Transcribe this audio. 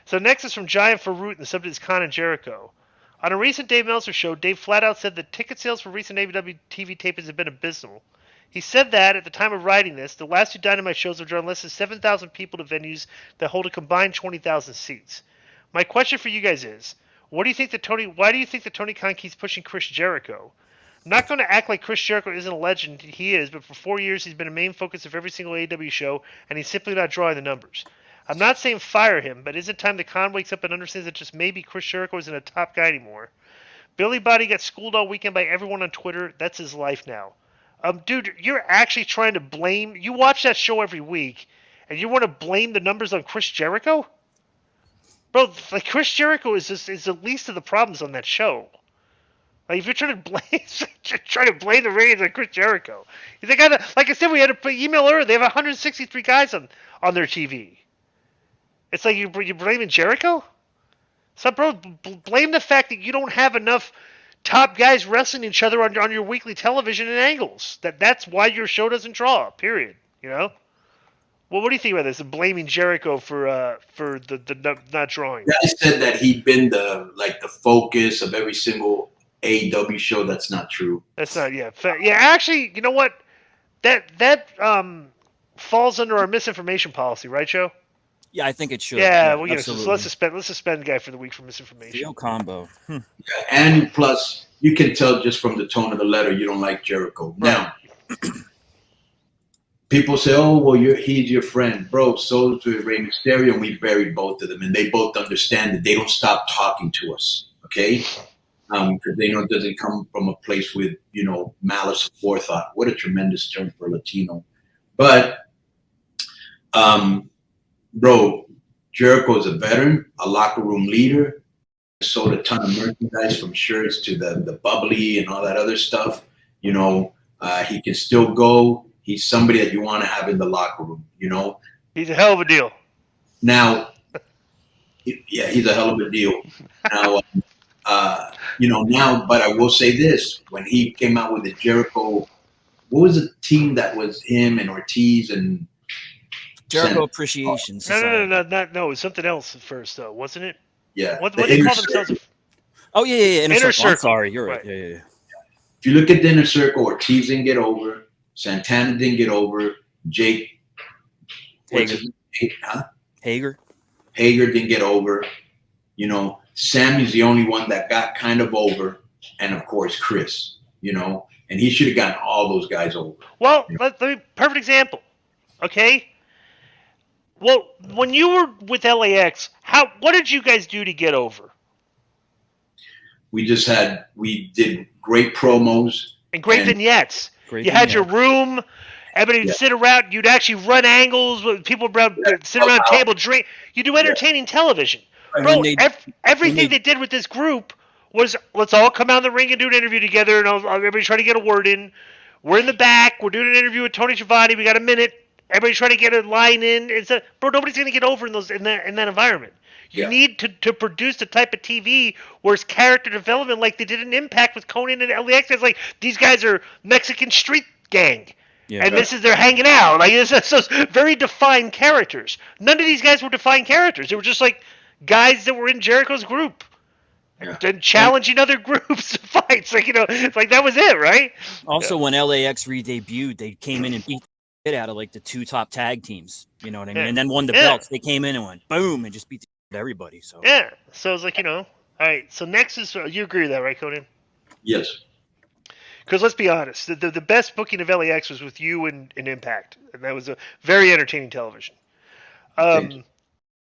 So next is from Giant Faroot, and the subject is Konnan Jericho. On a recent Dave Meltzer show, Dave flat out said that ticket sales for recent AEW TV tapings have been abysmal. He said that, at the time of writing this, the last two Dynamite shows have drawn less than 7,000 people to venues that hold a combined 20,000 seats. My question for you guys is, why do you think that Tony Khan keeps pushing Chris Jericho? I'm not going to act like Chris Jericho isn't a legend. He is, but for 4 years he's been a main focus of every single AEW show, and he's simply not drawing the numbers. I'm not saying fire him, but is it time that Khan wakes up and understands that just maybe Chris Jericho isn't a top guy anymore? Billy Body got schooled all weekend by everyone on Twitter. That's his life now. Dude, you're actually trying to blame... You watch that show every week, and you want to blame the numbers on Chris Jericho? Bro, like, Chris Jericho is the least of the problems on that show. Like, if you're trying to blame the ratings on Chris Jericho, they got, like I said, we had an email earlier. They have 163 guys on their TV. It's like you're blaming Jericho. So, bro, blame the fact that you don't have enough top guys wrestling each other on your weekly television and angles. That's why your show doesn't draw. Period. You know. Well, what do you think about this? Blaming Jericho for the not drawing. I said that he'd been the focus of every single AEW show. That's not true. That's not, yeah. Actually, you know what? That falls under our misinformation policy, right, Joe? Yeah, I think it should. Yeah, well, so let's suspend the guy for the week for misinformation. Deal combo. Yeah, and plus, you can tell just from the tone of the letter you don't like Jericho. Right. Now, people say, "Oh, well, he's your friend, bro." So is Rey Mysterio, and we buried both of them, and they both understand that they don't stop talking to us, okay? Because they know it doesn't come from a place with malice or forethought. What a tremendous term for Latino, but bro, Jericho is a veteran, a locker room leader. Sold a ton of merchandise, from shirts to the bubbly and all that other stuff. He can still go. He's somebody that you want to have in the locker room. He's a hell of a deal. Now, yeah, he's a hell of a deal. Now, but I will say this: when he came out with the Jericho, what was the team that was him and Ortiz and Jericho Appreciation Society? No. It was something else at first, though, wasn't it? Yeah. What do they call themselves? Oh, yeah. Inner Circle. I'm sorry, you're right. Yeah. If you look at the Inner Circle, Ortiz didn't get over. Santana didn't get over. Jake Hager. Hager didn't get over. Sammy's the only one that got kind of over. And, of course, Chris, and he should have gotten all those guys over. Well, let me, perfect example, okay? Well, when you were with LAX, what did you guys do to get over? We did great promos. And great vignettes. You had your room. Everybody would sit around. You'd actually run angles with people sit around a table, drink. You do entertaining television. Bro, everything they did with this group was, let's all come out in the ring and do an interview together, and everybody try to get a word in. We're in the back. We're doing an interview with Tony Schiavone. We got a minute. Everybody's trying to get a line in. Bro, nobody's going to get over in that environment. You need to produce the type of TV where it's character development, like they did an Impact with Konnan and LAX. It's like, these guys are Mexican street gang. Yeah, and they're hanging out. Like, it's those very defined characters. None of these guys were defined characters. They were just like guys that were in Jericho's group. And challenging other groups to fights. Like, like that was it, right? Also, when LAX re-debuted, they came in and beat the shit out of like the two top tag teams. You know what I mean? And then won the belts. They came in and went boom and just beat everybody. So so it's like, all right. So next is, you agree with that, right, Konnan? Yes. Because let's be honest, the best booking of LAX was with you and Impact, and that was a very entertaining television.